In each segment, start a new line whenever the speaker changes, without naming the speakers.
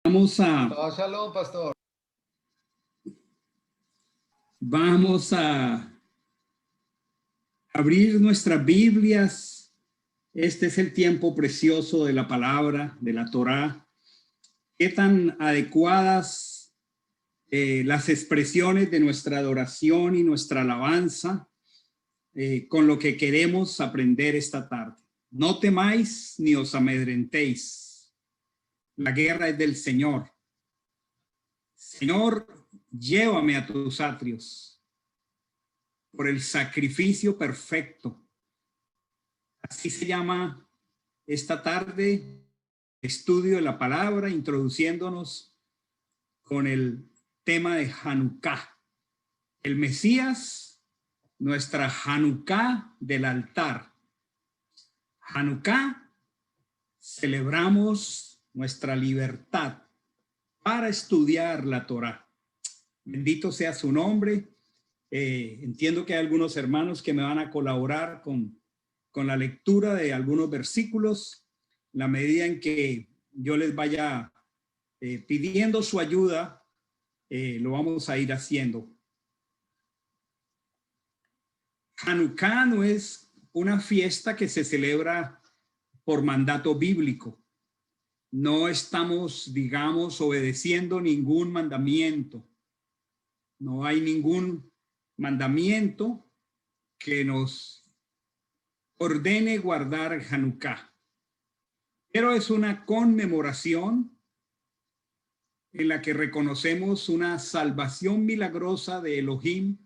Shalom, pastor.
Vamos a abrir nuestras Biblias. Este es el tiempo precioso de la palabra, de la Torá. Qué tan adecuadas las expresiones de nuestra adoración y nuestra alabanza con lo que queremos aprender esta tarde. No temáis ni os amedrentéis. La guerra es del Señor. Señor, llévame a tus atrios por el sacrificio perfecto. Así se llama esta tarde estudio de la palabra, introduciéndonos con el tema de Hanukkah. El Mesías, nuestra Hanukkah del altar. Hanukkah, celebramos nuestra libertad para estudiar la Torá. Bendito sea su nombre. Entiendo que hay algunos hermanos que me van a colaborar con la lectura de algunos versículos, la medida en que yo les vaya pidiendo su ayuda, lo vamos a ir haciendo. Hanukkah no es una fiesta que se celebra por mandato bíblico. No estamos, digamos, obedeciendo ningún mandamiento. No hay ningún mandamiento que nos ordene guardar Hanukkah. Pero es una conmemoración en la que reconocemos una salvación milagrosa de Elohim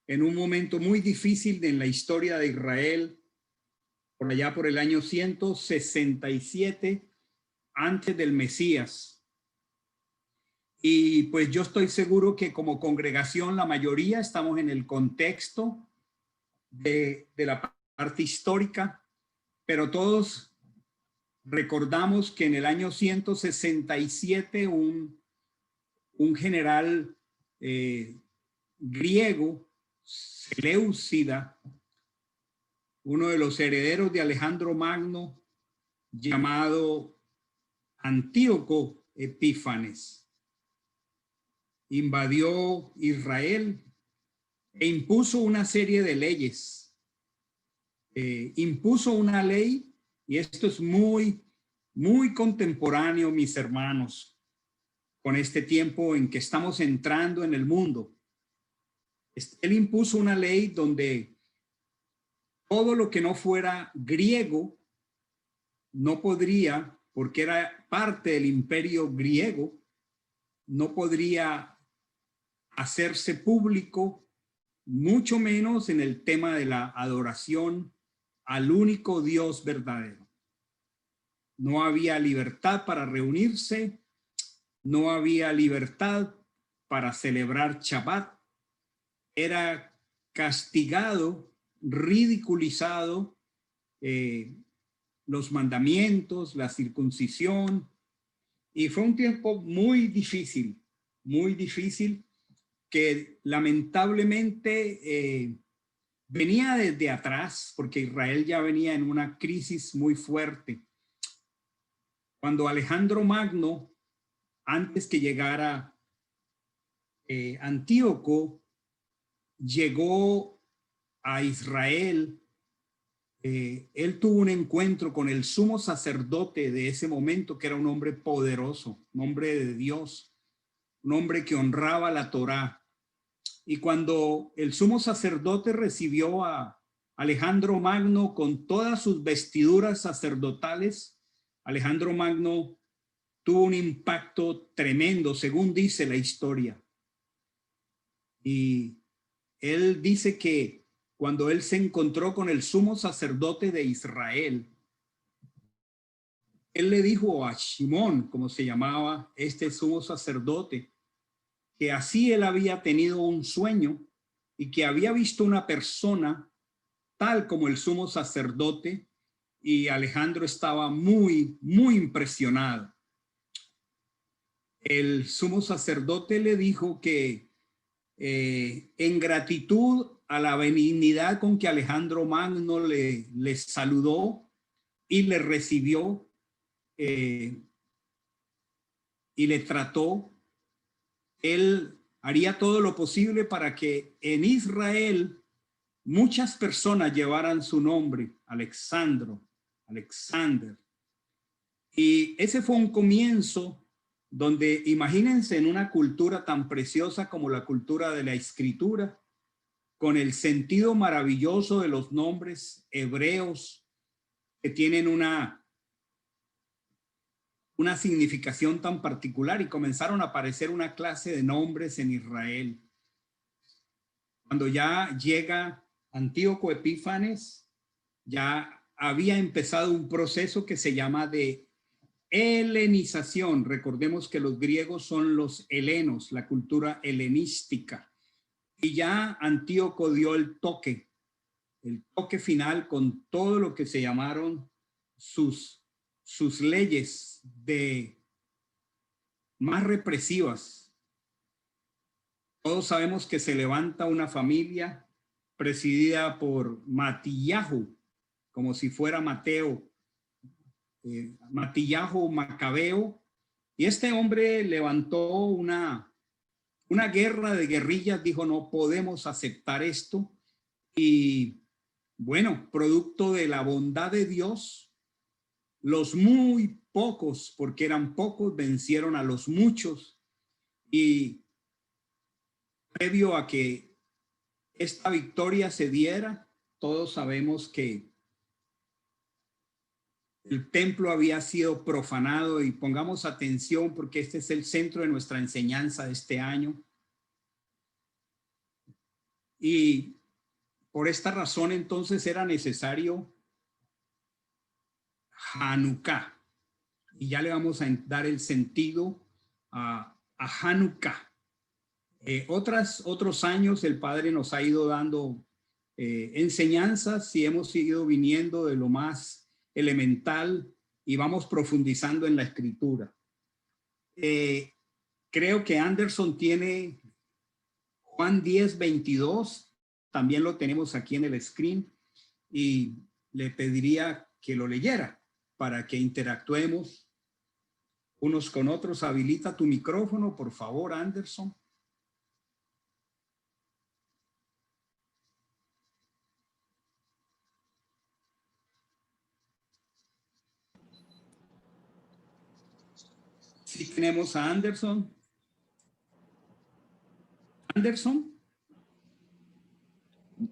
en un momento muy difícil en la historia de Israel, por allá por el año 167 antes del Mesías. Y pues yo estoy seguro que como congregación la mayoría estamos en el contexto de la parte histórica, pero todos recordamos que en el año 167 un general griego, Seleucida, uno de los herederos de Alejandro Magno, llamado Antíoco Epífanes, invadió Israel e impuso una serie de leyes. Impuso una ley, y esto es muy contemporáneo, mis hermanos, con este tiempo en que estamos entrando en el mundo. Él impuso una ley donde todo lo que no fuera griego no podría, porque era parte del imperio griego, no podría hacerse público, mucho menos en el tema de la adoración al único Dios verdadero. No había libertad para reunirse, no había libertad para celebrar Shabbat. Era castigado, ridiculizado, los mandamientos, la circuncisión, y fue un tiempo muy difícil que lamentablemente venía desde atrás, porque Israel ya venía en una crisis muy fuerte. Cuando Alejandro Magno, antes que llegara Antíoco, llegó a Israel, él tuvo un encuentro con el sumo sacerdote de ese momento, que era un hombre poderoso, un hombre de Dios, un hombre que honraba la Torá. Y cuando el sumo sacerdote recibió a Alejandro Magno con todas sus vestiduras sacerdotales, Alejandro Magno tuvo un impacto tremendo, según dice la historia. Y él dice que cuando él se encontró con el sumo sacerdote de Israel, él le dijo a Shimón, como se llamaba este sumo sacerdote, que así él había tenido un sueño y que había visto una persona tal como el sumo sacerdote, y Alejandro estaba muy impresionado. El sumo sacerdote le dijo que en gratitud a la benignidad con que Alejandro Magno le saludó y le recibió, y le trató, él haría todo lo posible para que en Israel muchas personas llevaran su nombre, Alexander. Y ese fue un comienzo donde, imagínense, en una cultura tan preciosa como la cultura de la escritura, con el sentido maravilloso de los nombres hebreos que tienen una significación tan particular, y comenzaron a aparecer una clase de nombres en Israel. Cuando ya llega Antíoco Epífanes, ya había empezado un proceso que se llama de helenización. Recordemos que los griegos son los helenos, la cultura helenística. Y ya Antíoco dio el toque final con todo lo que se llamaron sus leyes más represivas. Todos sabemos que se levanta una familia presidida por Matillahu, como si fuera Mateo, Matillahu Macabeo, y este hombre levantó una guerra de guerrillas, dijo no podemos aceptar esto, y bueno, producto de la bondad de Dios, los muy pocos, porque eran pocos, vencieron a los muchos, y previo a que esta victoria se diera, todos sabemos que el templo había sido profanado, y pongamos atención porque este es el centro de nuestra enseñanza de este año. Y por esta razón entonces era necesario Hanukkah. Y ya le vamos a dar el sentido a Hanukkah. Otros años el Padre nos ha ido dando enseñanzas y hemos seguido viniendo de lo más elemental y vamos profundizando en la escritura. Creo que Anderson tiene Juan 10:22, también lo tenemos aquí en el screen, y le pediría que lo leyera para que interactuemos unos con otros. Habilita tu micrófono, por favor, Anderson. Sí tenemos a Anderson. Anderson.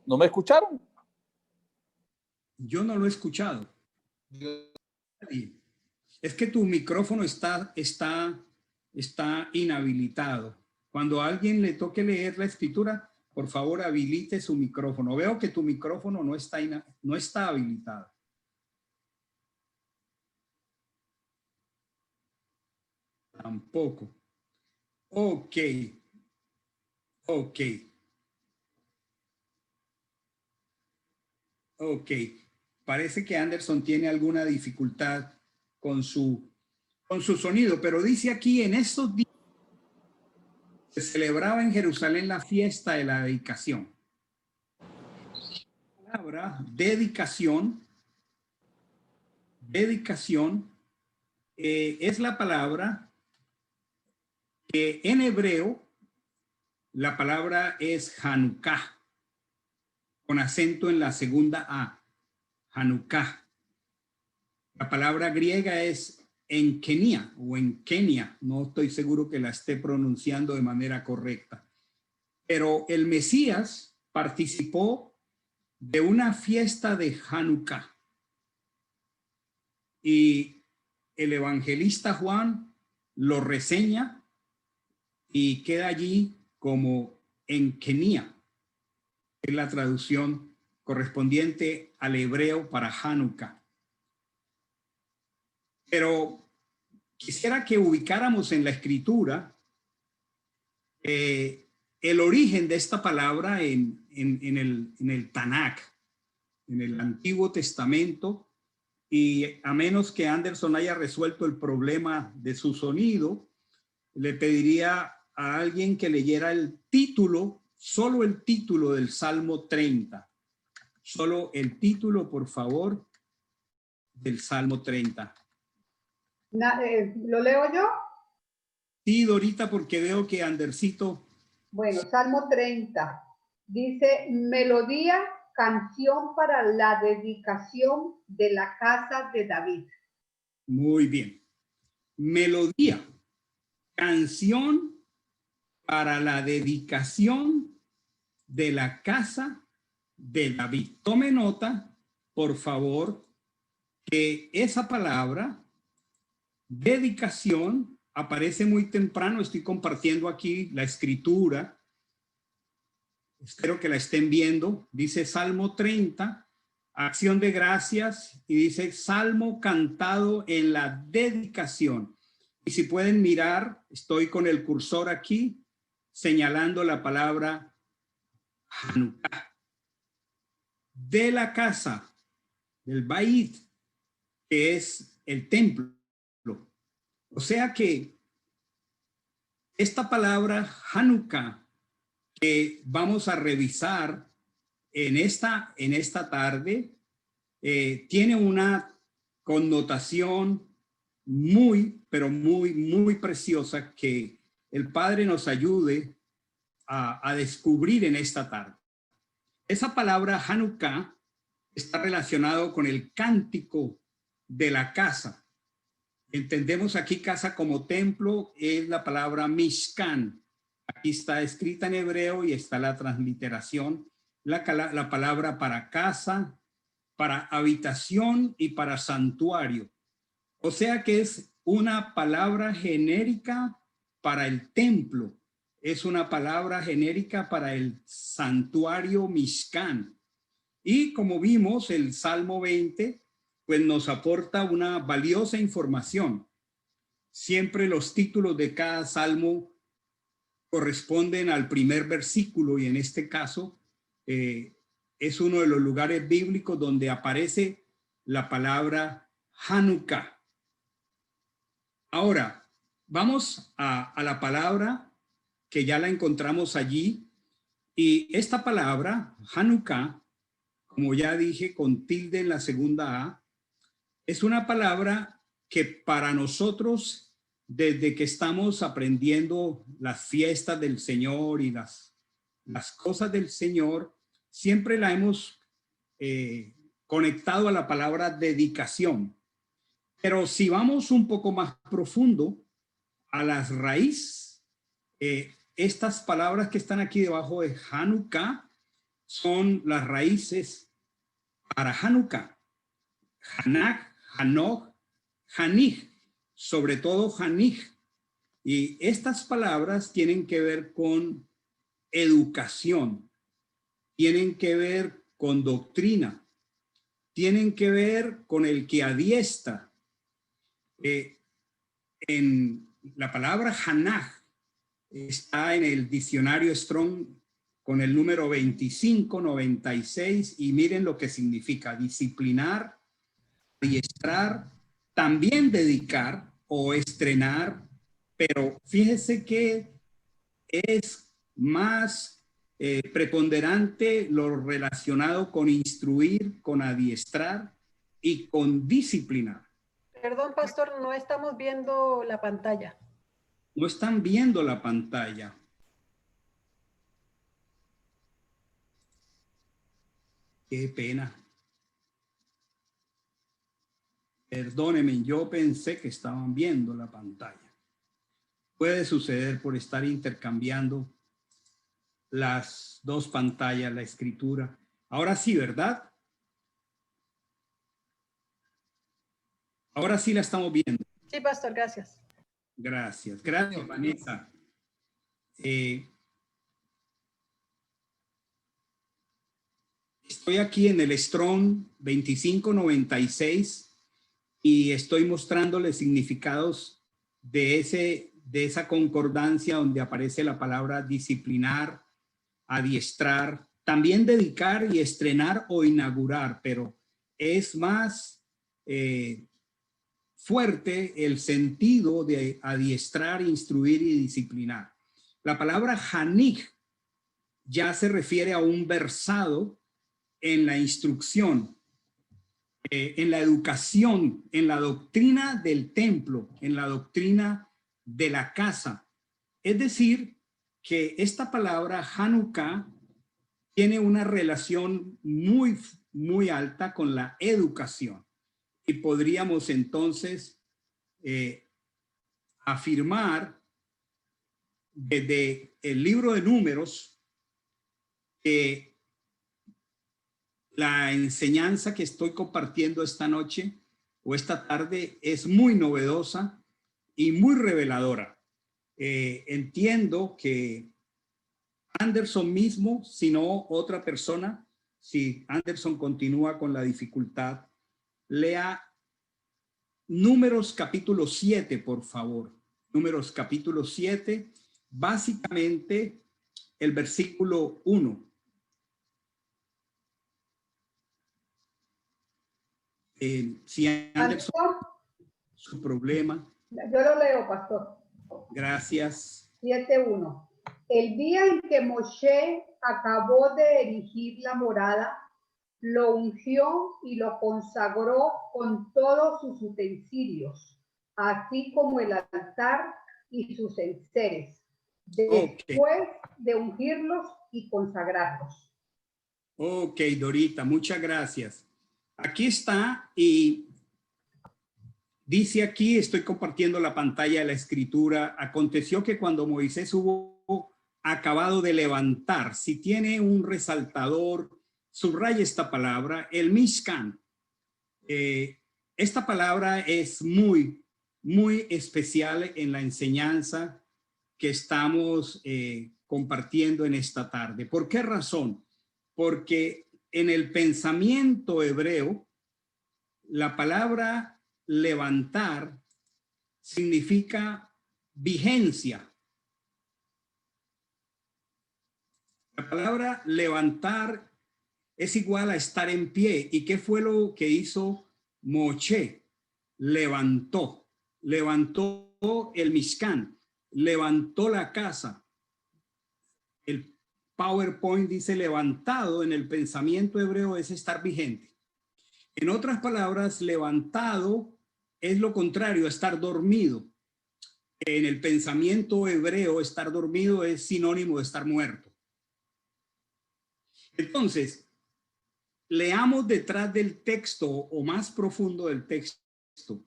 ¿No me escucharon?
Yo no lo he escuchado. Es que tu micrófono está inhabilitado. Cuando a alguien le toque leer la escritura, por favor habilite su micrófono. Veo que tu micrófono no está habilitado. Tampoco. Ok. Parece que Anderson tiene alguna dificultad con su sonido, pero dice aquí: en estos días se celebraba en Jerusalén la fiesta de la dedicación. La palabra dedicación es la palabra que en hebreo la palabra es Hanukkah, con acento en la segunda A, Hanukkah. La palabra griega es en Kenia o en Kenia, no estoy seguro que la esté pronunciando de manera correcta. Pero el Mesías participó de una fiesta de Hanukkah y el evangelista Juan lo reseña y queda allí como en Kenia, es la traducción correspondiente al hebreo para Hanukkah. Pero quisiera que ubicáramos en la escritura el origen de esta palabra en el Tanakh, en el Antiguo Testamento, y a menos que Anderson haya resuelto el problema de su sonido, le pediría a alguien que leyera el título, solo el título del Salmo 30. Solo el título, por favor, del Salmo 30.
¿Lo leo yo?
Sí, Dorita, porque veo que Andercito.
Bueno, Salmo 30. Dice, melodía, canción para la dedicación de la casa de David.
Muy bien. Melodía, canción para la dedicación de la casa de David. Tome nota, por favor, que esa palabra, dedicación, aparece muy temprano. Estoy compartiendo aquí la escritura. Espero que la estén viendo. Dice Salmo 30, acción de gracias, y dice Salmo cantado en la dedicación. Y si pueden mirar, estoy con el cursor aquí señalando la palabra Hanukkah. De la casa del Bait, que es el templo. O sea que esta palabra Hanukkah que vamos a revisar en esta tarde tiene una connotación muy, pero muy, muy preciosa que el Padre nos ayude a descubrir en esta tarde. Esa palabra Hanukkah está relacionado con el cántico de la casa. Entendemos aquí casa como templo, es la palabra Mishkan. Aquí está escrita en hebreo y está la transliteración, la palabra para casa, para habitación y para santuario. O sea que es una palabra genérica para el templo, es una palabra genérica para el santuario Mishkan. Y como vimos, el Salmo 20, pues nos aporta una valiosa información. Siempre los títulos de cada salmo corresponden al primer versículo y en este caso es uno de los lugares bíblicos donde aparece la palabra Hanukkah. Ahora, vamos a la palabra que ya la encontramos allí, y esta palabra, Hanukkah, como ya dije, con tilde en la segunda A, es una palabra que para nosotros, desde que estamos aprendiendo las fiestas del Señor y las cosas del Señor, siempre la hemos conectado a la palabra dedicación. Pero si vamos un poco más profundo a las raíces, estas palabras que están aquí debajo de Hanukkah son las raíces para Hanukkah. Hanak, Hanok, Hanij, sobre todo Hanij. Y estas palabras tienen que ver con educación, tienen que ver con doctrina, tienen que ver con el que adiestra. En la palabra Hanaj está en el diccionario Strong con el número 2596 y miren lo que significa: disciplinar, adiestrar, también dedicar o estrenar, pero fíjese que es más preponderante lo relacionado con instruir, con adiestrar y con disciplinar.
Perdón, pastor, no estamos viendo la pantalla.
No están viendo la pantalla. Qué pena. Perdónenme, yo pensé que estaban viendo la pantalla. Puede suceder por estar intercambiando las dos pantallas, la escritura. Ahora sí, ¿verdad? Ahora sí la estamos viendo.
Sí, pastor, gracias.
Gracias, gracias, Vanessa. Estoy aquí en el Strong 2596 y estoy mostrándoles significados de esa concordancia donde aparece la palabra disciplinar, adiestrar, también dedicar y estrenar o inaugurar, pero es más fuerte el sentido de adiestrar, instruir y disciplinar. La palabra Hanij ya se refiere a un versado en la instrucción, en la educación, en la doctrina del templo, en la doctrina de la casa. Es decir, que esta palabra Hanukkah tiene una relación muy alta con la educación. Y podríamos entonces afirmar desde el libro de Números que la enseñanza que estoy compartiendo esta noche o esta tarde es muy novedosa y muy reveladora. Entiendo que Anderson mismo, si no otra persona, si Anderson continúa con la dificultad, lea Números capítulo 7, por favor. Números capítulo 7, básicamente el versículo 1. Si Anderson, su problema.
Yo lo leo, pastor.
Gracias.
7:1. El día en que Moshe acabó de erigir la morada, lo ungió y lo consagró con todos sus utensilios, así como el altar y sus enseres, después de ungirlos y consagrarlos.
Ok, Dorita, muchas gracias. Aquí está y dice aquí, estoy compartiendo la pantalla de la escritura. Aconteció que cuando Moisés hubo acabado de levantar, si tiene un resaltador, subraya esta palabra, el Mishkan. Esta palabra es muy especial en la enseñanza que estamos compartiendo en esta tarde. ¿Por qué razón? Porque en el pensamiento hebreo, la palabra levantar significa vigencia. La palabra levantar es igual a estar en pie. ¿Y qué fue lo que hizo Moshe? Levantó el Mishkan, levantó la casa. El PowerPoint dice levantado, en el pensamiento hebreo es estar vigente. En otras palabras, levantado es lo contrario a estar dormido. En el pensamiento hebreo, estar dormido es sinónimo de estar muerto. Entonces, leamos detrás del texto o más profundo del texto.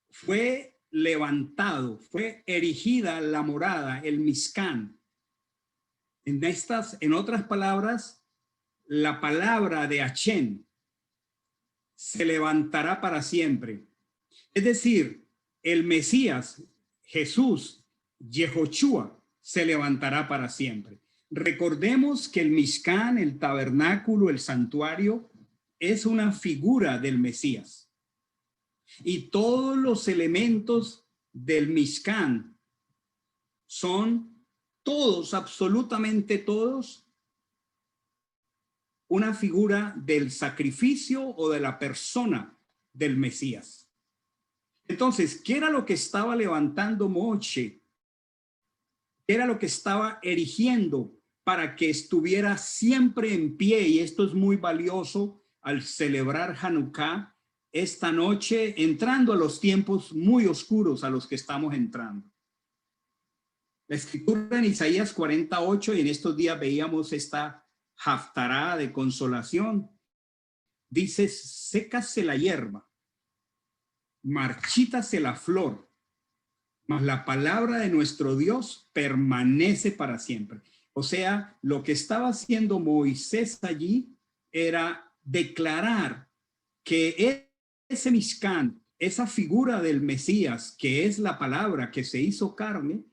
Fue levantado, fue erigida la morada, el Mishkan. En otras palabras, la palabra de Hashem se levantará para siempre. Es decir, el Mesías, Jesús, Yehoshua, se levantará para siempre. Recordemos que el Mishkan, el tabernáculo, el santuario, es una figura del Mesías. Y todos los elementos del Mishkan son todos, absolutamente todos, una figura del sacrificio o de la persona del Mesías. Entonces, ¿qué era lo que estaba levantando Moshe? ¿Qué era lo que estaba erigiendo para que estuviera siempre en pie? Y esto es muy valioso al celebrar Hanukkah esta noche, entrando a los tiempos muy oscuros a los que estamos entrando. La escritura en Isaías 48, y en estos días veíamos esta haftará de consolación, dice: sécase la hierba, marchítase la flor, mas la palabra de nuestro Dios permanece para siempre. O sea, lo que estaba haciendo Moisés allí era declarar que ese Mishkan, esa figura del Mesías, que es la palabra que se hizo carne,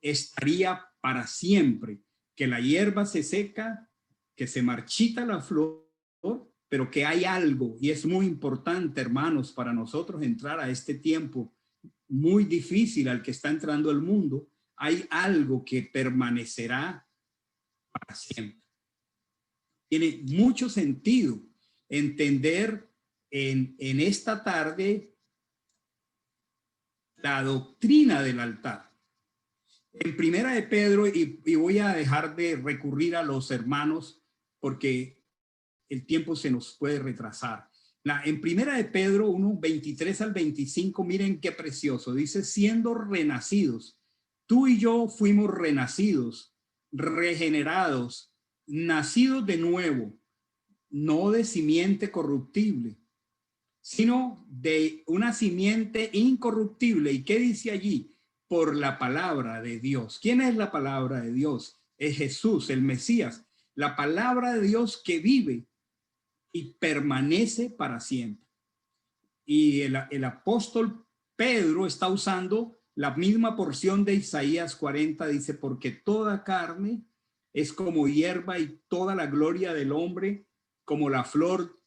estaría para siempre, que la hierba se seca, que se marchita la flor, pero que hay algo, y es muy importante, hermanos, para nosotros entrar a este tiempo muy difícil al que está entrando el mundo. Hay algo que permanecerá para siempre. Tiene mucho sentido entender en esta tarde la doctrina del altar. En Primera de Pedro, y voy a dejar de recurrir a los hermanos porque el tiempo se nos puede retrasar. En primera de Pedro 1, 23 al 25, miren qué precioso. Dice, siendo renacidos, tú y yo fuimos renacidos, regenerados, nacidos de nuevo, no de simiente corruptible, sino de una simiente incorruptible. ¿Y qué dice allí? Por la palabra de Dios. ¿Quién es la palabra de Dios? Es Jesús, el Mesías, la palabra de Dios que vive y permanece para siempre. Y el apóstol Pedro está usando la misma porción de Isaías 40, dice, porque toda carne es como hierba y toda la gloria del hombre como la flor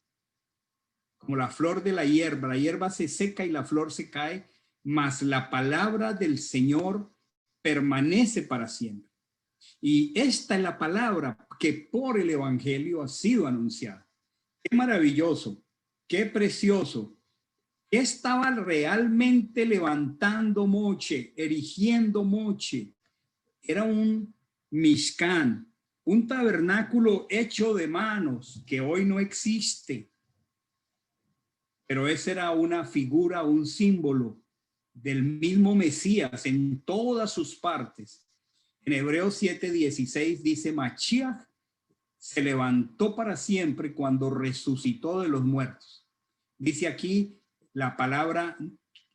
de la hierba se seca y la flor se cae, mas la palabra del Señor permanece para siempre. Y esta es la palabra que por el evangelio ha sido anunciada. Qué maravilloso, qué precioso. Estaba realmente levantando Moche, erigiendo Moche. Era un Mishkan, un tabernáculo hecho de manos que hoy no existe. Pero esa era una figura, un símbolo del mismo Mesías en todas sus partes. En Hebreos 7:16 dice, Mashiach se levantó para siempre cuando resucitó de los muertos. Dice aquí la palabra,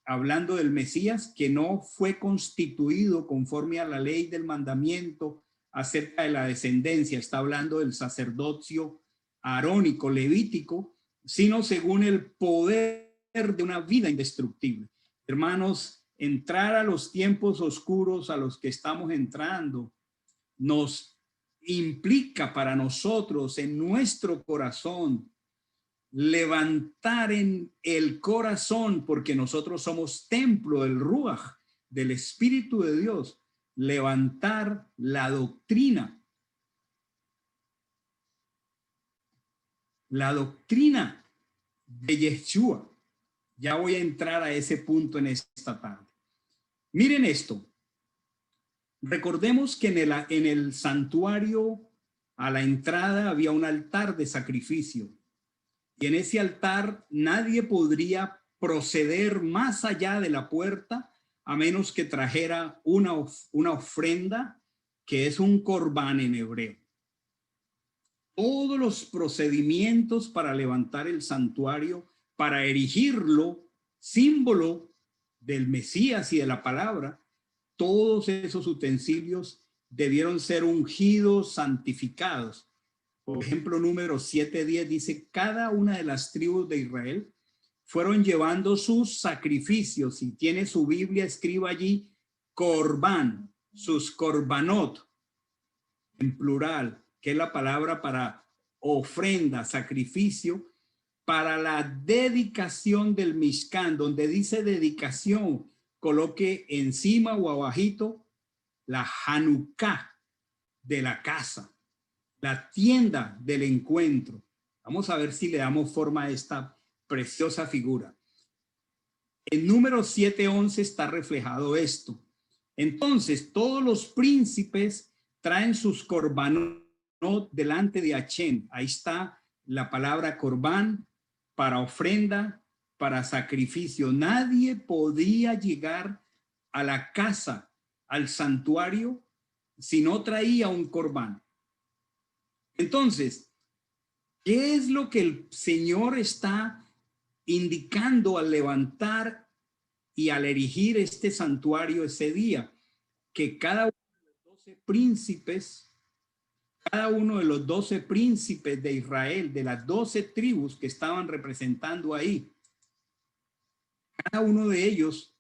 hablando del Mesías, que no fue constituido conforme a la ley del mandamiento acerca de la descendencia. Está hablando del sacerdocio arónico, levítico, sino según el poder de una vida indestructible. Hermanos, entrar a los tiempos oscuros a los que estamos entrando nos implica para nosotros en nuestro corazón levantar en el corazón, porque nosotros somos templo del Ruach, del Espíritu de Dios, levantar la doctrina de Yeshua. Ya voy a entrar a ese punto en esta tarde. Miren esto. Recordemos que en el santuario a la entrada había un altar de sacrificio. Y en ese altar nadie podría proceder más allá de la puerta a menos que trajera una ofrenda, que es un corbán en hebreo. Todos los procedimientos para levantar el santuario, para erigirlo, símbolo del Mesías y de la palabra, todos esos utensilios debieron ser ungidos, santificados. Por ejemplo, Números 7:10 dice, cada una de las tribus de Israel fueron llevando sus sacrificios. Si tiene su Biblia, escriba allí corbán, sus corbanot, en plural, que es la palabra para ofrenda, sacrificio, para la dedicación del Mishkan. Donde dice dedicación, coloque encima o abajito la Hanukkah de la casa, la tienda del encuentro. Vamos a ver si le damos forma a esta preciosa figura. En Números 7:11 está reflejado esto. Entonces, todos los príncipes traen sus corbanot delante de Hashem. Ahí está la palabra corbán, para ofrenda, para sacrificio. Nadie podía llegar a la casa, al santuario, si no traía un corbán. Entonces, ¿qué es lo que el Señor está indicando al levantar y al erigir este santuario ese día? Que cada uno de los 12 príncipes de Israel, de las 12 tribus que estaban representando ahí, cada uno de ellos,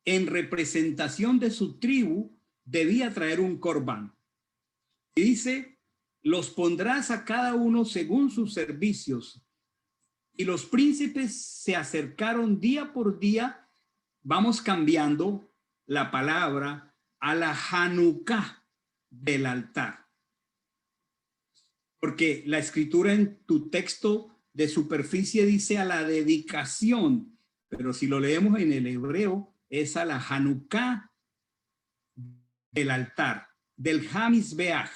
en representación de su tribu, debía traer un corbán. Y dice, los pondrás a cada uno según sus servicios. Y los príncipes se acercaron día por día. Vamos cambiando la palabra a la Hanukkah del altar. Porque la escritura en tu texto de superficie dice a la dedicación, pero si lo leemos en el hebreo es a la Hanukkah del altar, del Hamizbeach,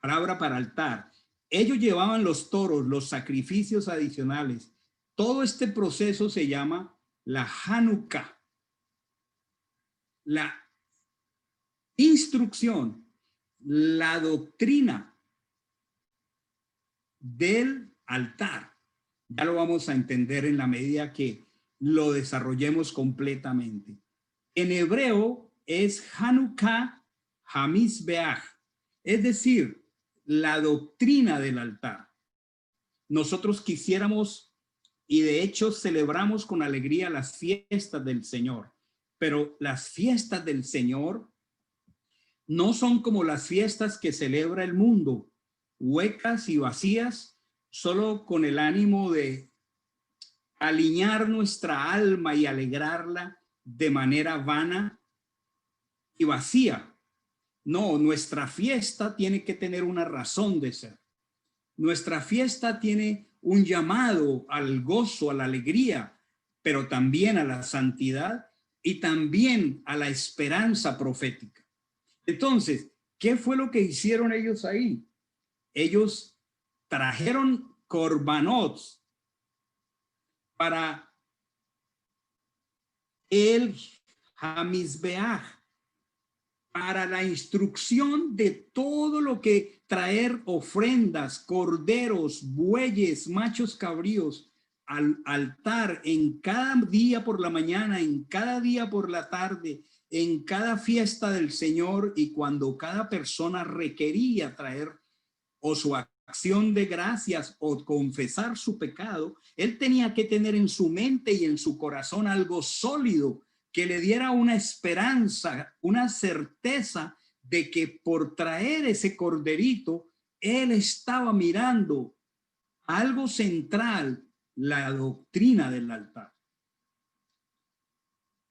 palabra para altar. Ellos llevaban los toros, los sacrificios adicionales, Todo este proceso se llama la Hanukkah, la instrucción, la doctrina del altar. Ya lo vamos a entender en la medida que lo desarrollemos completamente. En hebreo es Hanukkah HaMizbeach, es decir, la doctrina del altar. Nosotros quisiéramos, y de hecho celebramos con alegría las fiestas del Señor, pero las fiestas del Señor no son como las fiestas que celebra el mundo, huecas y vacías, solo con el ánimo de alinear nuestra alma y alegrarla de manera vana y vacía. No, nuestra fiesta tiene que tener una razón de ser. Nuestra fiesta tiene un llamado al gozo, a la alegría, pero también a la santidad y también a la esperanza profética. Entonces, ¿qué fue lo que hicieron ellos ahí? Ellos trajeron corbanots para el Hamizbeach, para la instrucción de todo lo que traer ofrendas, corderos, bueyes, machos cabríos al altar en cada día por la mañana, en cada día por la tarde, en cada fiesta del Señor, y cuando cada persona requería traer o su acción de gracias o confesar su pecado, él tenía que tener en su mente y en su corazón algo sólido que le diera una esperanza, una certeza de que por traer ese corderito, él estaba mirando algo central, la doctrina del altar.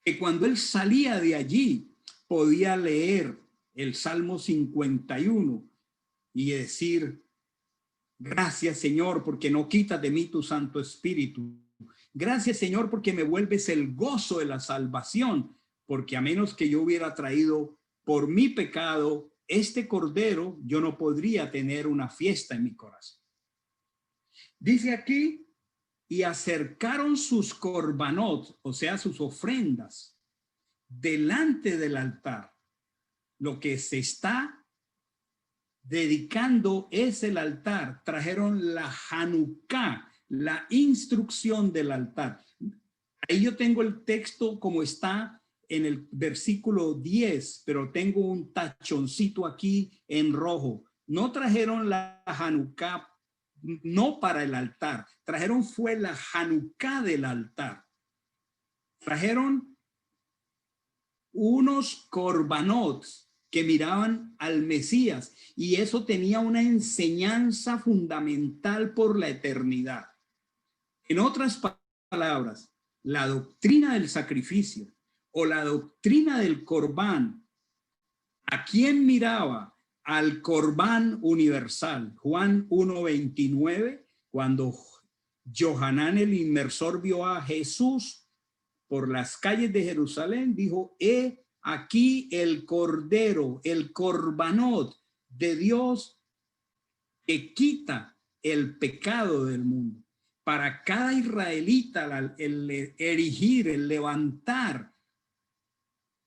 Que cuando él salía de allí, podía leer el Salmo 51 y decir: gracias, Señor, porque no quitas de mí tu Santo Espíritu. Gracias, Señor, porque me vuelves el gozo de la salvación, porque a menos que yo hubiera traído por mi pecado este cordero, yo no podría tener una fiesta en mi corazón. Dice aquí: y acercaron sus corbanot, o sea, sus ofrendas, delante del altar. Lo que se está dedicando es el altar. Trajeron la Hanukkah, la instrucción del altar. Ahí yo tengo el texto como está en el versículo 10, pero tengo un tachoncito aquí en rojo. No trajeron la Hanukkah no para el altar, trajeron fue la Hanukkah del altar. Trajeron unos corbanots que miraban al Mesías, y eso tenía una enseñanza fundamental por la eternidad. En otras palabras, la doctrina del sacrificio o la doctrina del corbán, ¿a quién miraba? Al corbán universal. Juan 1:29, cuando Johanán el inmersor vio a Jesús por las calles de Jerusalén, dijo: he aquí el cordero, el corbanot de Dios que quita el pecado del mundo. Para cada israelita, el erigir, el levantar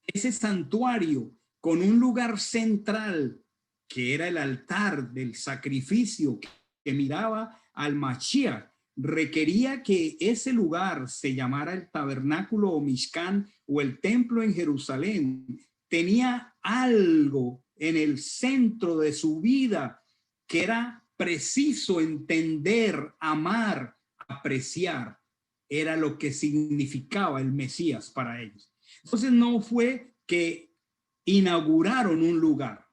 ese santuario con un lugar central que era el altar del sacrificio que miraba al Mashiach, requería que ese lugar se llamara el tabernáculo o Mishkan o el templo en Jerusalén. Tenía algo en el centro de su vida que era preciso entender, amar, apreciar. Era lo que significaba el Mesías para ellos. Entonces no fue que inauguraron un lugar.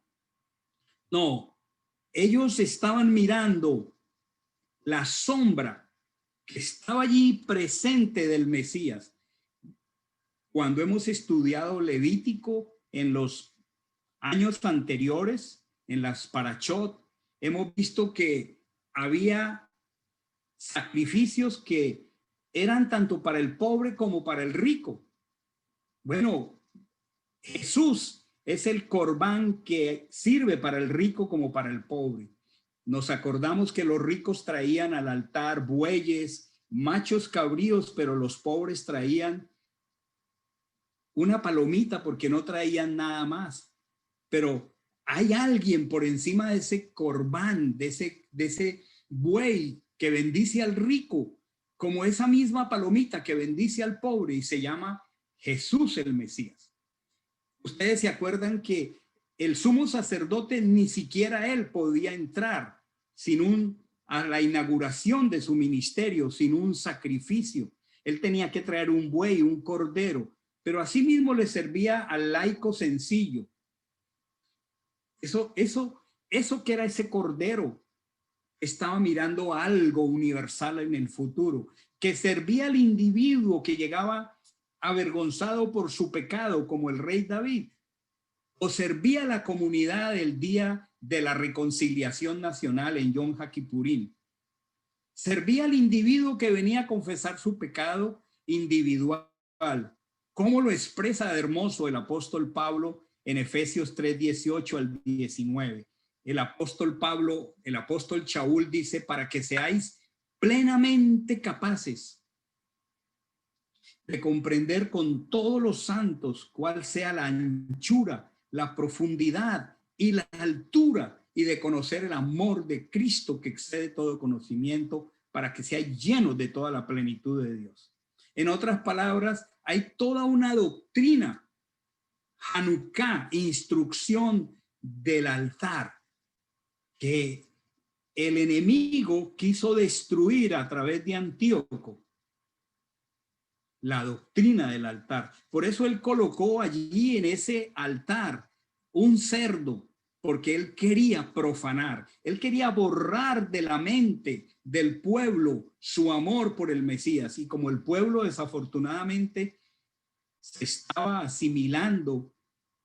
No, ellos estaban mirando la sombra que estaba allí presente del Mesías. Cuando hemos estudiado Levítico en los años anteriores, en las parachot, hemos visto que había sacrificios que eran tanto para el pobre como para el rico. Bueno, Jesús es el corbán que sirve para el rico como para el pobre. Nos acordamos que los ricos traían al altar bueyes machos cabríos, pero los pobres traían una palomita porque no traían nada más. Pero hay alguien por encima de ese corbán, de ese buey que bendice al rico, como esa misma palomita que bendice al pobre, y se llama Jesús el Mesías. Ustedes se acuerdan que el sumo sacerdote ni siquiera él podía entrar a la inauguración de su ministerio sin un sacrificio. Él tenía que traer un buey, un cordero, pero asimismo le servía al laico sencillo. Eso que era ese cordero estaba mirando algo universal en el futuro, que servía al individuo que llegaba avergonzado por su pecado, como el rey David, o servía a la comunidad del día de la reconciliación nacional en Yom HaKippurim. Servía al individuo que venía a confesar su pecado individual. ¿Cómo lo expresa de hermoso el apóstol Pablo en Efesios 3:18 al 19? El apóstol Pablo, el apóstol Shaul dice: para que seáis plenamente capaces de comprender con todos los santos cuál sea la anchura, la profundidad y la altura, y de conocer el amor de Cristo que excede todo conocimiento, para que seáis llenos de toda la plenitud de Dios. En otras palabras, hay toda una doctrina, Hanukkah, instrucción del altar, que el enemigo quiso destruir a través de Antíoco, la doctrina del altar. Por eso él colocó allí en ese altar un cerdo, porque él quería profanar, él quería borrar de la mente del pueblo su amor por el Mesías. Y como el pueblo desafortunadamente se estaba asimilando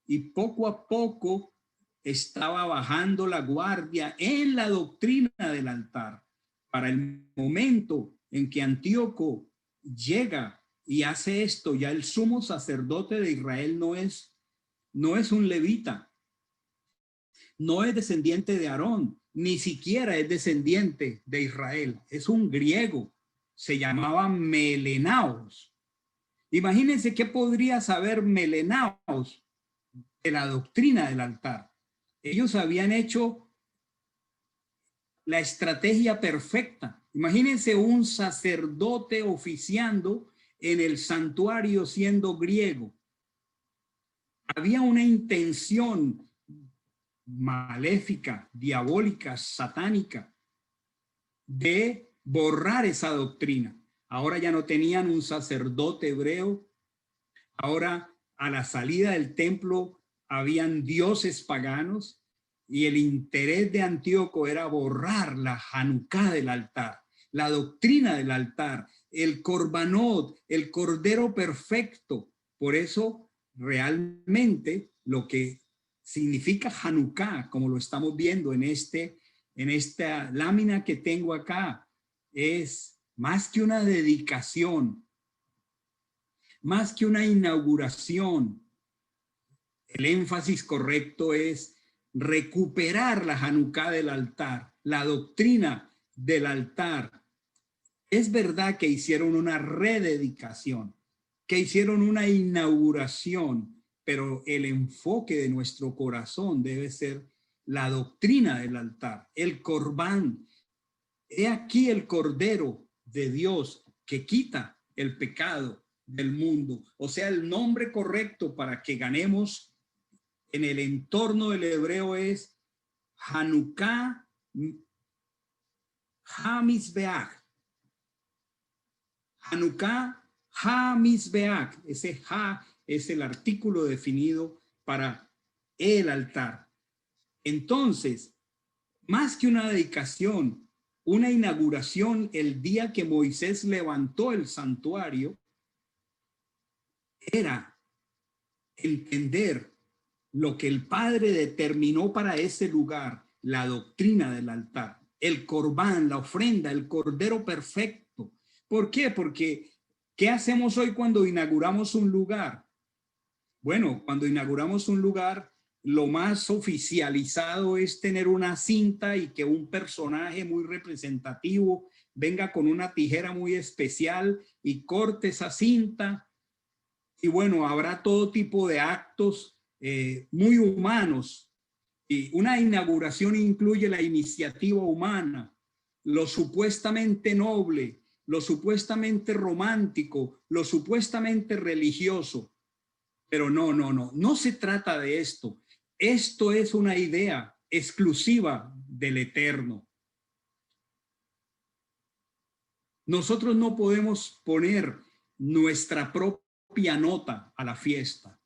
y poco a poco estaba bajando la guardia en la doctrina del altar, para el momento en que Antíoco llega y hace esto, ya el sumo sacerdote de Israel no es un levita, no es descendiente de Aarón, ni siquiera es descendiente de Israel, es un griego, se llamaba Melenaos. Imagínense qué podría saber Melenaos de la doctrina del altar. Ellos habían hecho la estrategia perfecta. Imagínense un sacerdote oficiando en el santuario siendo griego. Había una intención maléfica, diabólica, satánica, de borrar esa doctrina. Ahora ya no tenían un sacerdote hebreo. Ahora, a la salida del templo, habían dioses paganos, y el interés de Antíoco era borrar la Hanukkah del altar, la doctrina del altar, el corbanot, el cordero perfecto. Por eso, realmente, lo que significa Hanukkah, como lo estamos viendo en esta lámina que tengo acá, es más que una dedicación, más que una inauguración. El énfasis correcto es recuperar la Hanukkah del altar, la doctrina del altar. Es verdad que hicieron una rededicación, que hicieron una inauguración, pero el enfoque de nuestro corazón debe ser la doctrina del altar, el corbán. He aquí el Cordero de Dios que quita el pecado del mundo. O sea, el nombre correcto para que ganemos en el entorno del hebreo es Hanukkah HaMizbeach. Hanukkah HaMizbeach. Ese Ha es el artículo definido para el altar. Entonces, más que una dedicación, una inauguración el día que Moisés levantó el santuario, era entender lo que el Padre determinó para ese lugar, la doctrina del altar, el corbán, la ofrenda, el cordero perfecto. ¿Por qué? Porque ¿qué hacemos hoy cuando inauguramos un lugar? Bueno, cuando inauguramos un lugar, lo más oficializado es tener una cinta y que un personaje muy representativo venga con una tijera muy especial y corte esa cinta. Y bueno, habrá todo tipo de actos muy humanos. Y una inauguración incluye la iniciativa humana, lo supuestamente noble, lo supuestamente romántico, lo supuestamente religioso. Pero no se trata de esto. Esto es una idea exclusiva del Eterno. Nosotros no podemos poner nuestra propia nota a la fiesta,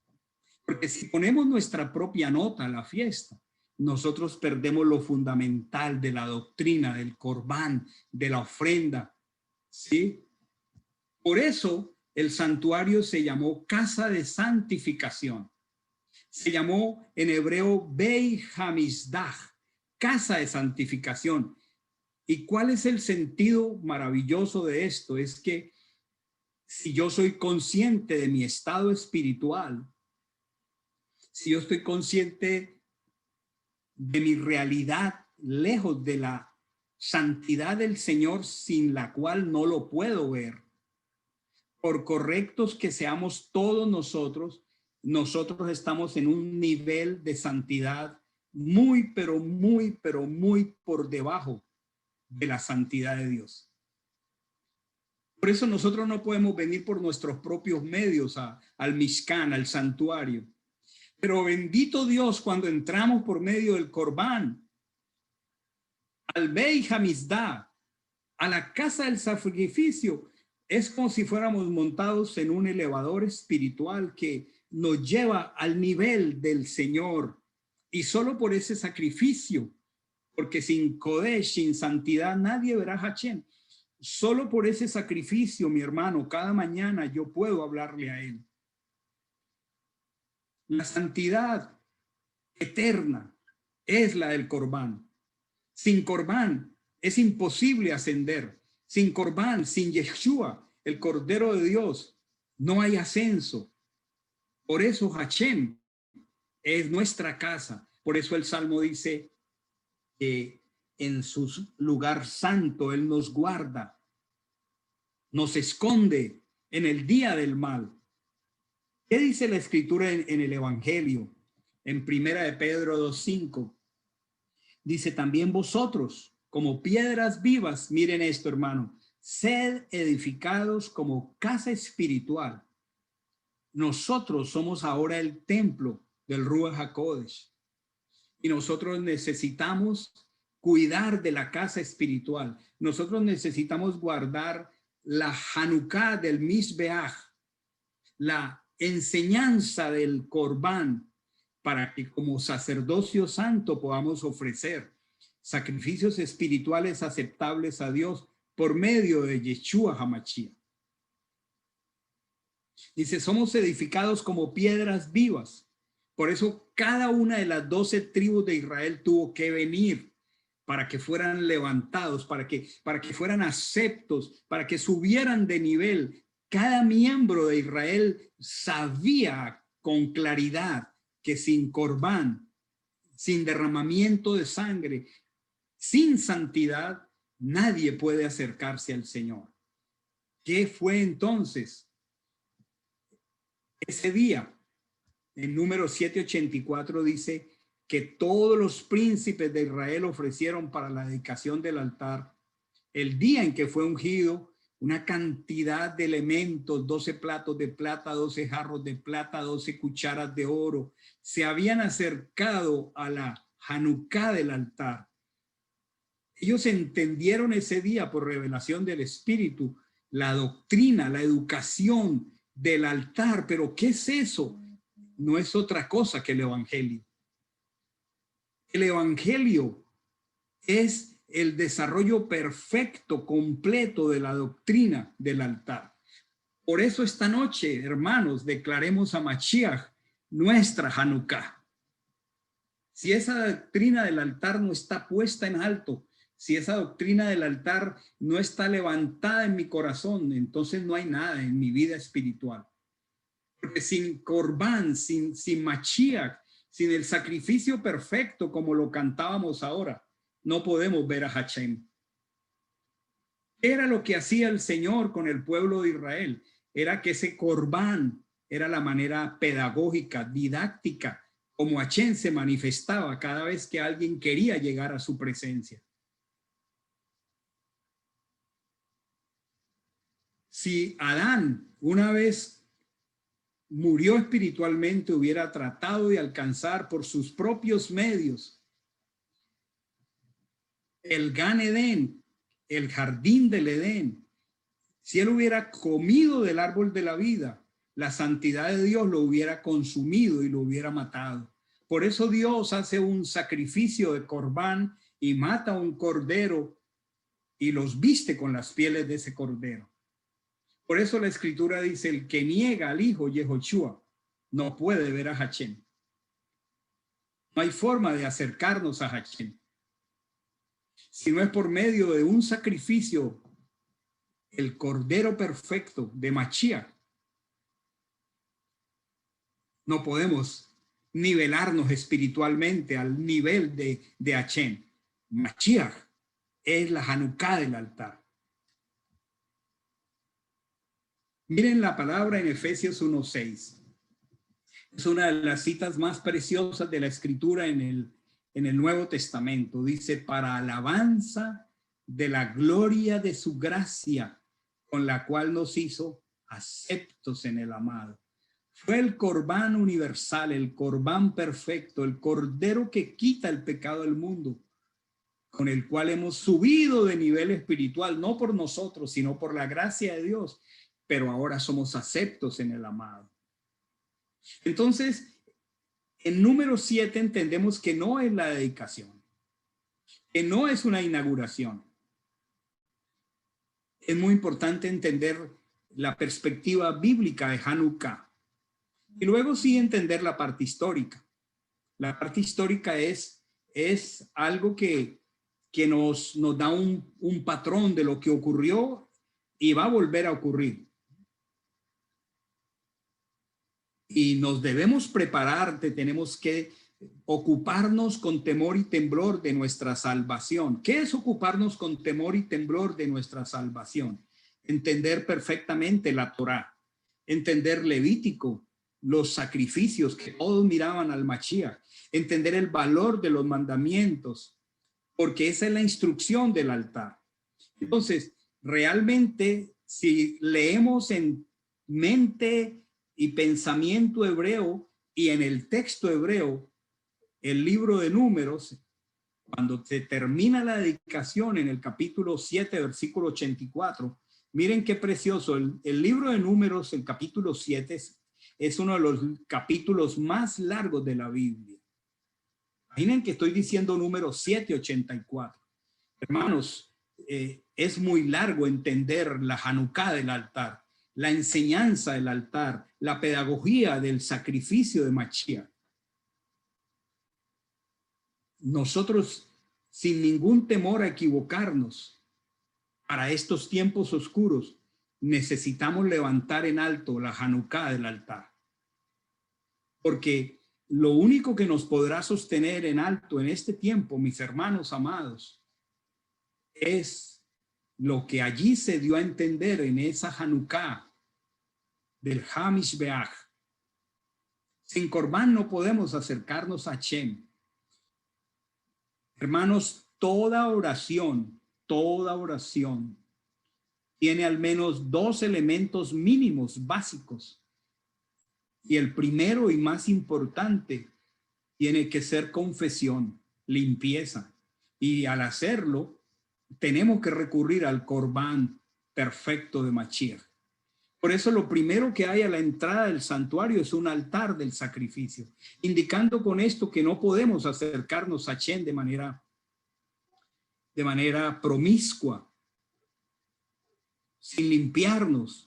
porque si ponemos nuestra propia nota a la fiesta, nosotros perdemos lo fundamental de la doctrina, del corbán, de la ofrenda, ¿sí? Por eso el santuario se llamó casa de santificación. Se llamó en hebreo Beit Hamizdah, casa de santificación. ¿Y cuál es el sentido maravilloso de esto? Es que si yo soy consciente de mi estado espiritual, si yo estoy consciente de mi realidad lejos de la santidad del Señor, sin la cual no lo puedo ver, por correctos que seamos todos nosotros, nosotros estamos en un nivel de santidad muy, pero muy por debajo de la santidad de Dios. Por eso nosotros no podemos venir por nuestros propios medios al Mishkan, al santuario. Pero bendito Dios cuando entramos por medio del Corbán, al Beit Hamizdah, a la casa del sacrificio. Es como si fuéramos montados en un elevador espiritual que nos lleva al nivel del Señor. Y solo por ese sacrificio, porque sin Kodesh, sin santidad, nadie verá a Hashem. Solo por ese sacrificio, mi hermano, cada mañana yo puedo hablarle a Él. La santidad eterna es la del Corbán. Sin Corbán es imposible ascender. Sin Corbán, sin Yeshua, el Cordero de Dios, no hay ascenso. Por eso Hashem es nuestra casa. Por eso el Salmo dice que en su lugar santo Él nos guarda, nos esconde en el día del mal. ¿Qué dice la Escritura en el Evangelio? En Primera de Pedro 2:5. Dice también vosotros, como piedras vivas, miren esto, hermano, sed edificados como casa espiritual. Nosotros somos ahora el templo del Ruach HaKodesh y nosotros necesitamos cuidar de la casa espiritual. Nosotros necesitamos guardar la Hanukkah del Mizbeach, la enseñanza del Corbán, para que como sacerdocio santo podamos ofrecer sacrificios espirituales aceptables a Dios por medio de Yeshua HaMashiach. Dice, somos edificados como piedras vivas. Por eso cada una de las 12 tribus de Israel tuvo que venir para que fueran levantados, para que fueran aceptos, para que subieran de nivel. Cada miembro de Israel sabía con claridad que sin corbán, sin derramamiento de sangre, sin santidad, nadie puede acercarse al Señor. ¿Qué fue entonces? Ese día, en número 784 dice que todos los príncipes de Israel ofrecieron para la dedicación del altar, el día en que fue ungido, una cantidad de elementos, 12 platos de plata, 12 jarros de plata, 12 cucharas de oro, se habían acercado a la Hanukkah del altar. Ellos entendieron ese día por revelación del Espíritu la doctrina, la educación del altar. Pero ¿qué es eso? No es otra cosa que el Evangelio. El Evangelio es el desarrollo perfecto, completo de la doctrina del altar. Por eso esta noche, hermanos, declaremos a Mashiach nuestra Hanukkah. Si esa doctrina del altar no está puesta en alto, si esa doctrina del altar no está levantada en mi corazón, entonces no hay nada en mi vida espiritual. Porque sin Corbán, sin Mashiach, sin el sacrificio perfecto como lo cantábamos ahora, no podemos ver a Hashem. ¿Qué era lo que hacía el Señor con el pueblo de Israel? Era que ese corbán era la manera pedagógica, didáctica, como Hachén se manifestaba cada vez que alguien quería llegar a su presencia. Si Adán una vez murió espiritualmente, hubiera tratado de alcanzar por sus propios medios el Gan Edén, el jardín del Edén, si él hubiera comido del árbol de la vida, la santidad de Dios lo hubiera consumido y lo hubiera matado. Por eso Dios hace un sacrificio de corbán y mata un cordero y los viste con las pieles de ese cordero. Por eso la escritura dice, el que niega al hijo Yehoshua no puede ver a Hachén. No hay forma de acercarnos a Hachén, si no es por medio de un sacrificio, el cordero perfecto de Mashiach. No podemos nivelarnos espiritualmente al nivel de Hachén. Mashiach es la Hanukkah del altar. Miren la palabra en Efesios 1:6. Es una de las citas más preciosas de la escritura en el Nuevo Testamento. Dice, para alabanza de la gloria de su gracia, con la cual nos hizo aceptos en el amado. Fue el corbán universal, el corbán perfecto, el cordero que quita el pecado del mundo, con el cual hemos subido de nivel espiritual, no por nosotros, sino por la gracia de Dios, pero ahora somos aceptos en el amado. Entonces, en número 7 entendemos que no es la dedicación, que no es una inauguración. Es muy importante entender la perspectiva bíblica de Hanukkah. Y luego sí entender la parte histórica. La parte histórica es algo que nos da un patrón de lo que ocurrió y va a volver a ocurrir. Y nos debemos preparar, tenemos que ocuparnos con temor y temblor de nuestra salvación. ¿Qué es ocuparnos con temor y temblor de nuestra salvación? Entender perfectamente la Torá, entender Levítico, los sacrificios que todos miraban al Mashiach, entender el valor de los mandamientos, porque esa es la instrucción del altar. Entonces, realmente, si leemos en mente y pensamiento hebreo y en el texto hebreo, el libro de Números, cuando se termina la dedicación en el capítulo 7, versículo 84, miren qué precioso. El libro de Números, el capítulo 7, es uno de los capítulos más largos de la Biblia. Imaginen que estoy diciendo Números 7, 84. Hermanos, es muy largo entender la Hanukkah del altar, la enseñanza del altar, la pedagogía del sacrificio de Mashiach. Nosotros, sin ningún temor a equivocarnos, para estos tiempos oscuros, necesitamos levantar en alto la Hanukkah del altar. Porque lo único que nos podrá sostener en alto en este tiempo, mis hermanos amados, es lo que allí se dio a entender en esa Hanukkah del Hamish Beach. Sin corbán no podemos acercarnos a Hashem. Hermanos, toda oración tiene al menos dos elementos mínimos básicos. Y el primero y más importante tiene que ser confesión, limpieza. Y al hacerlo, tenemos que recurrir al corbán perfecto de Mashiach. Por eso lo primero que hay a la entrada del santuario es un altar del sacrificio, indicando con esto que no podemos acercarnos a Hashem de manera promiscua, sin limpiarnos.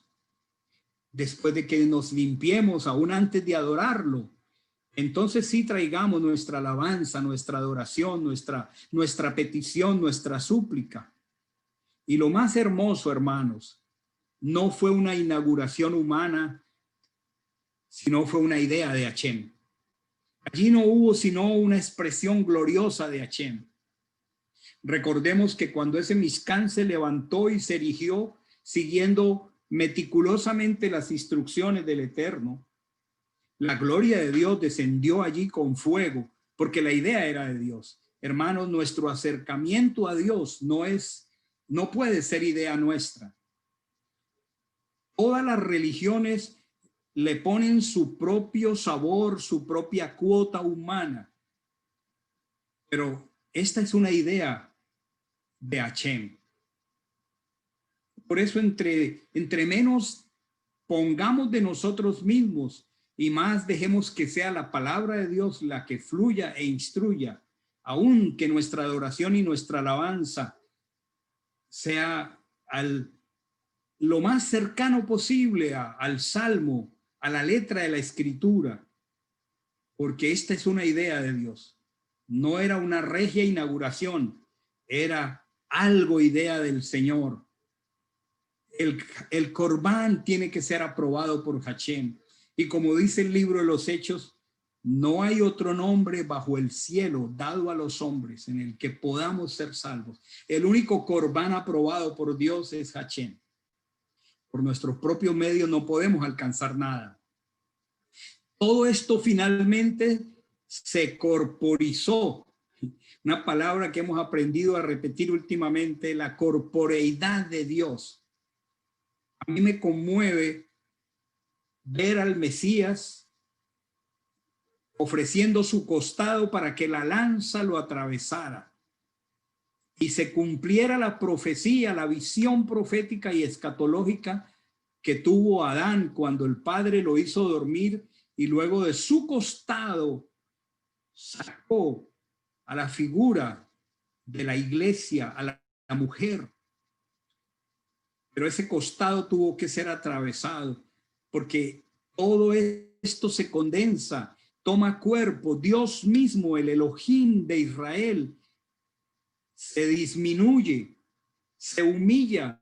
Después de que nos limpiemos, aún antes de adorarlo, entonces sí traigamos nuestra alabanza, nuestra adoración, nuestra petición, nuestra súplica. Y lo más hermoso, hermanos, no fue una inauguración humana, sino fue una idea de Hashem. Allí no hubo sino una expresión gloriosa de Hashem. Recordemos que cuando ese Mishkan se levantó y se erigió, siguiendo meticulosamente las instrucciones del Eterno, la gloria de Dios descendió allí con fuego, porque la idea era de Dios. Hermanos, nuestro acercamiento a Dios no puede ser idea nuestra. Todas las religiones le ponen su propio sabor, su propia cuota humana. Pero esta es una idea de Hashem. Por eso entre menos pongamos de nosotros mismos y más dejemos que sea la palabra de Dios la que fluya e instruya, aun que nuestra adoración y nuestra alabanza sea lo más cercano posible al Salmo, a la letra de la Escritura, porque esta es una idea de Dios. No era una regia inauguración, era algo idea del Señor. El Corbán tiene que ser aprobado por Hashem. Y como dice el libro de los Hechos, no hay otro nombre bajo el cielo dado a los hombres en el que podamos ser salvos. El único Corbán aprobado por Dios es Hashem. Por nuestros propios medios no podemos alcanzar nada. Todo esto finalmente se corporizó. Una palabra que hemos aprendido a repetir últimamente, la corporeidad de Dios. A mí me conmueve ver al Mesías ofreciendo su costado para que la lanza lo atravesara y se cumpliera la profecía, la visión profética y escatológica que tuvo Adán cuando el Padre lo hizo dormir y luego de su costado sacó a la figura de la iglesia, a la mujer. Pero ese costado tuvo que ser atravesado porque todo esto se condensa, toma cuerpo. Dios mismo, el Elohim de Israel, se disminuye, se humilla,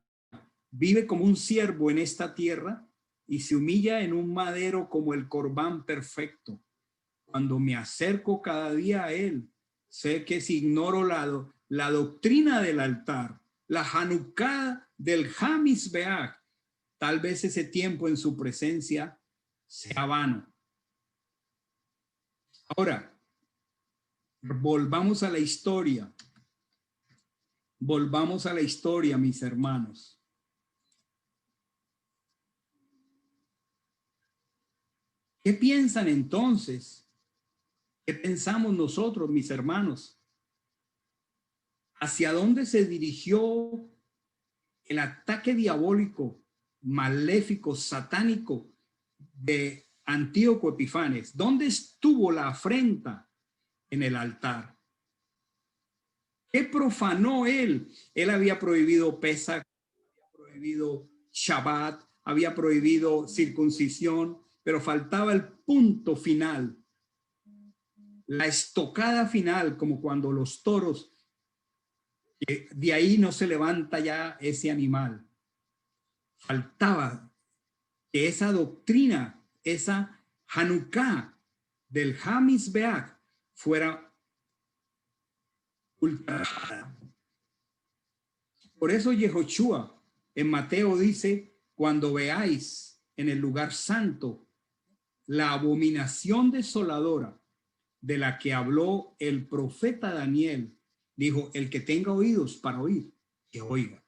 vive como un siervo en esta tierra y se humilla en un madero como el Corbán perfecto. Cuando me acerco cada día a él, sé que si ignoro la doctrina del altar, la Hanukkah del Hamishbeach, tal vez ese tiempo en su presencia sea vano. Ahora, volvamos a la historia. Volvamos a la historia, mis hermanos. ¿Qué piensan entonces? ¿Qué pensamos nosotros, mis hermanos? ¿Hacia dónde se dirigió el ataque diabólico, maléfico, satánico de Antíoco Epifanes? ¿Dónde estuvo la afrenta? En el altar. ¿Qué profanó él? Él había prohibido Pesach, había prohibido Shabbat, había prohibido circuncisión, pero faltaba el punto final, la estocada final, como cuando los toros, de ahí no se levanta ya ese animal. Faltaba que esa doctrina, esa Hanukkah del Hamishbeach fuera ultrajada. Por eso Yehoshua en Mateo dice: cuando veáis en el lugar santo la abominación desoladora de la que habló el profeta Daniel, dijo: el que tenga oídos para oír, que oiga.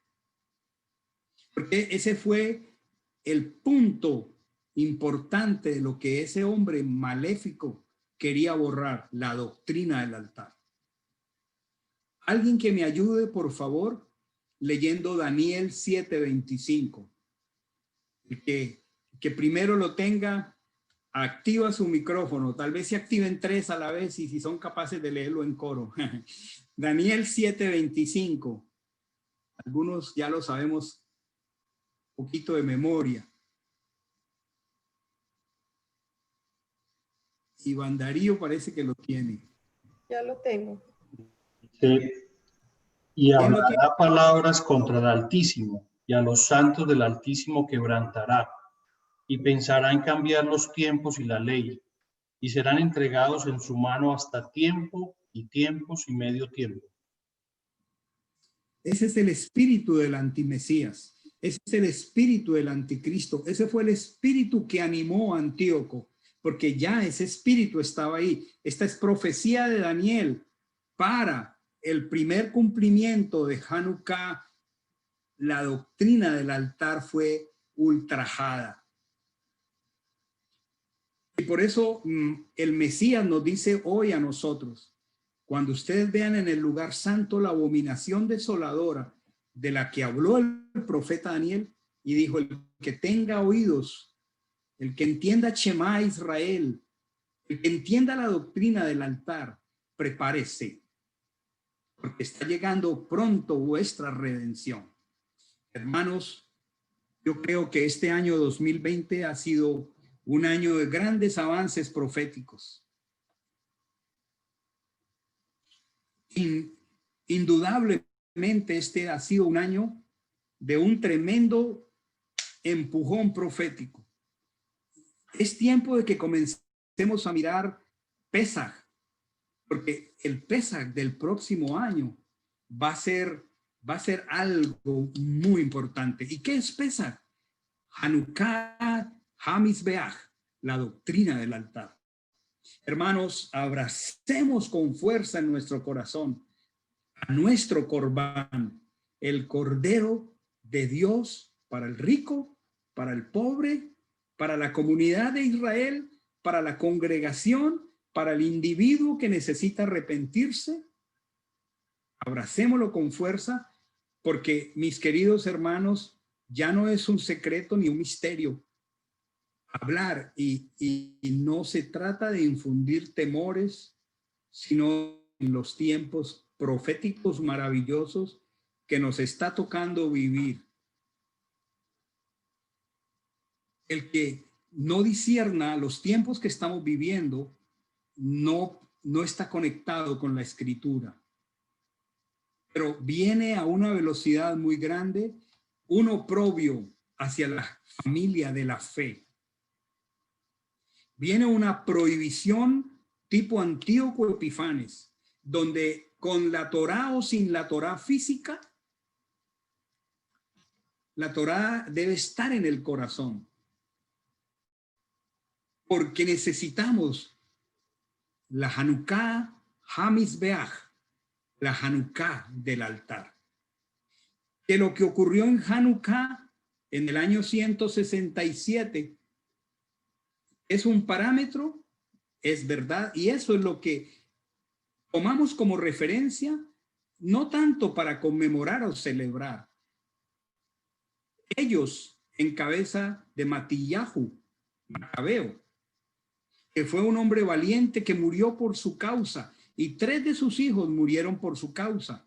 Porque ese fue el punto importante de lo que ese hombre maléfico quería borrar, la doctrina del altar. Alguien que me ayude, por favor, leyendo Daniel 7:25. Que primero lo tenga, activa su micrófono. Tal vez se activen 3 a la vez y si son capaces de leerlo en coro. Daniel 7:25. Algunos ya lo sabemos un poquito de memoria. Iván Darío parece que lo tiene.
Ya lo tengo.
Sí. Y hablará palabras contra el Altísimo, y a los santos del Altísimo quebrantará, y pensará en cambiar los tiempos y la ley, y serán entregados en su mano hasta tiempo y tiempos y medio tiempo.
Ese es el espíritu del antimesías. Ese es el espíritu del anticristo. Ese fue el espíritu que animó a Antíoco, porque ya ese espíritu estaba ahí. Esta es profecía de Daniel para el primer cumplimiento de Hanukkah. La doctrina del altar fue ultrajada. Y por eso el Mesías nos dice hoy a nosotros, cuando ustedes vean en el lugar santo la abominación desoladora de la que habló el profeta Daniel, y dijo: el que tenga oídos, el que entienda Shema Israel, el que entienda la doctrina del altar, prepárese, porque está llegando pronto vuestra redención. Hermanos, yo creo que este año 2020 ha sido un año de grandes avances proféticos. Indudablemente este ha sido un año de un tremendo empujón profético. Es tiempo de que comencemos a mirar Pesaj, porque el Pesaj del próximo año va a ser algo muy importante. ¿Y qué es Pesaj? Hanukkah HaMizbeach, la doctrina del altar. Hermanos, abracemos con fuerza en nuestro corazón a nuestro Corbán, el Cordero de Dios para el rico, para el pobre, para la comunidad de Israel, para la congregación, para el individuo que necesita arrepentirse. Abracémoslo con fuerza, porque, mis queridos hermanos, ya no es un secreto ni un misterio hablar, y no se trata de infundir temores, sino en los tiempos proféticos maravillosos que nos está tocando vivir. El que no discierna los tiempos que estamos viviendo no está conectado con la Escritura, pero viene a una velocidad muy grande un oprobio hacia la familia de la fe. Viene una prohibición tipo Antíoco Epifanes, donde con la Torá o sin la Torá física, la Torá debe estar en el corazón, porque necesitamos la Hanukkah HaMizbeach, la Hanukkah del altar. Que lo que ocurrió en Hanukkah en el año 167 es un parámetro, es verdad, y eso es lo que tomamos como referencia, no tanto para conmemorar o celebrar. Ellos, en cabeza de Matillahu Macabeo, que fue un hombre valiente que murió por su causa, y 3 de sus hijos murieron por su causa.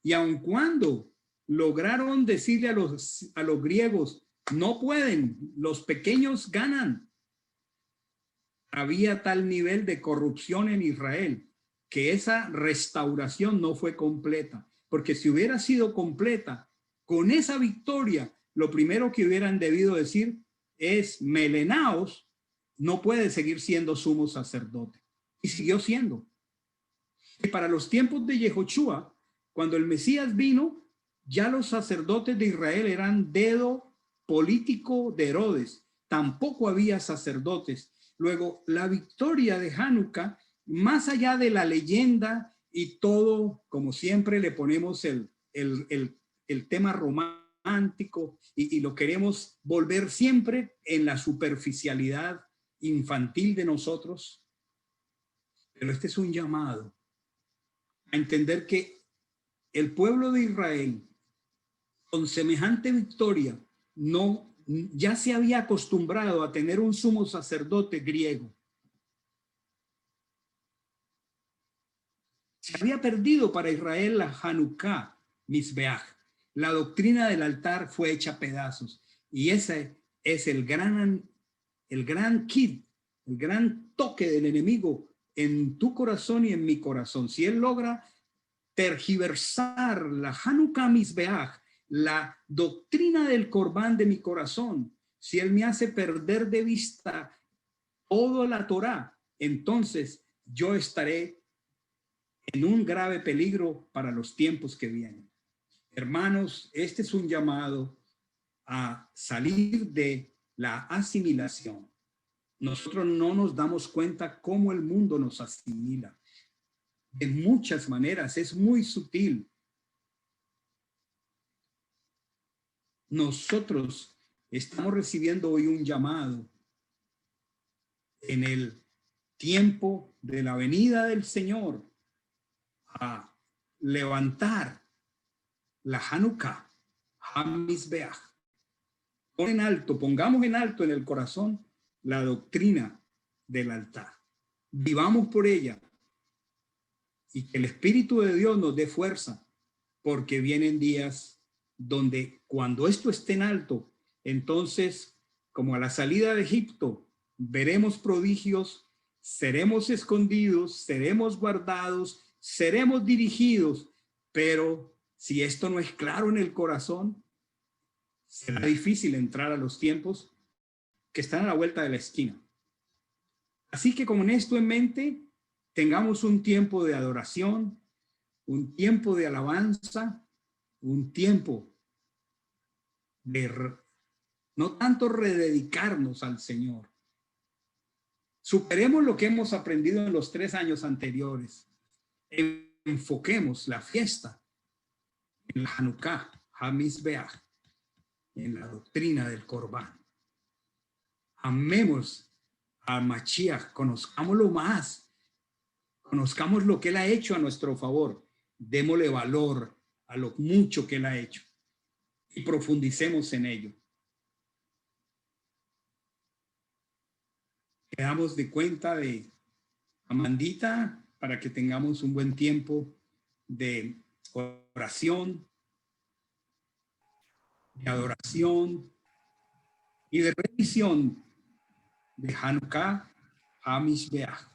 Y aun cuando lograron decirle a los griegos, no pueden, los pequeños ganan, había tal nivel de corrupción en Israel que esa restauración no fue completa, porque si hubiera sido completa, con esa victoria, lo primero que hubieran debido decir es: Melenaos no puede seguir siendo sumo sacerdote. Y siguió siendo. Y para los tiempos de Yehoshua, cuando el Mesías vino, ya los sacerdotes de Israel eran dedo político de Herodes. Tampoco había sacerdotes. Luego, la victoria de Hanukkah, más allá de la leyenda y todo, como siempre le ponemos el tema romántico y lo queremos volver siempre en la superficialidad infantil de nosotros. Pero este es un llamado a entender que el pueblo de Israel, con semejante victoria, ya se había acostumbrado a tener un sumo sacerdote griego. Se había perdido para Israel la Hanukkah Mizbeach. La doctrina del altar fue hecha a pedazos. Y ese es el gran kit, el gran toque del enemigo en tu corazón y en mi corazón. Si él logra tergiversar la Hanukkah Mizbeach, la doctrina del Corbán de mi corazón, si él me hace perder de vista toda la Torá, entonces yo estaré en un grave peligro para los tiempos que vienen. Hermanos, este es un llamado a salir de la asimilación. Nosotros no nos damos cuenta cómo el mundo nos asimila. De muchas maneras, es muy sutil. Nosotros estamos recibiendo hoy un llamado en el tiempo de la venida del Señor a levantar la Hanukkah, Hamizbeach. Pongamos en alto en el corazón la doctrina del altar. Vivamos por ella y que el Espíritu de Dios nos dé fuerza, porque vienen días donde cuando esto esté en alto, entonces, como a la salida de Egipto, veremos prodigios, seremos escondidos, seremos guardados, seremos dirigidos, pero si esto no es claro en el corazón, será difícil entrar a los tiempos que están a la vuelta de la esquina. Así que con esto en mente, tengamos un tiempo de adoración, un tiempo de alabanza, un tiempo de no tanto rededicarnos al Señor. Superemos lo que hemos aprendido en los 3 años anteriores. Enfoquemos la fiesta en la Hanukkah, Hamizbeach, en la doctrina del Corbán. Amemos a Mashiach, conozcámoslo más, conozcamos lo que Él ha hecho a nuestro favor, démosle valor a lo mucho que Él ha hecho y profundicemos en ello. Quedamos de cuenta de Amandita para que tengamos un buen tiempo de oración, de adoración y de revisión de Hanukkah, Hamizbeach.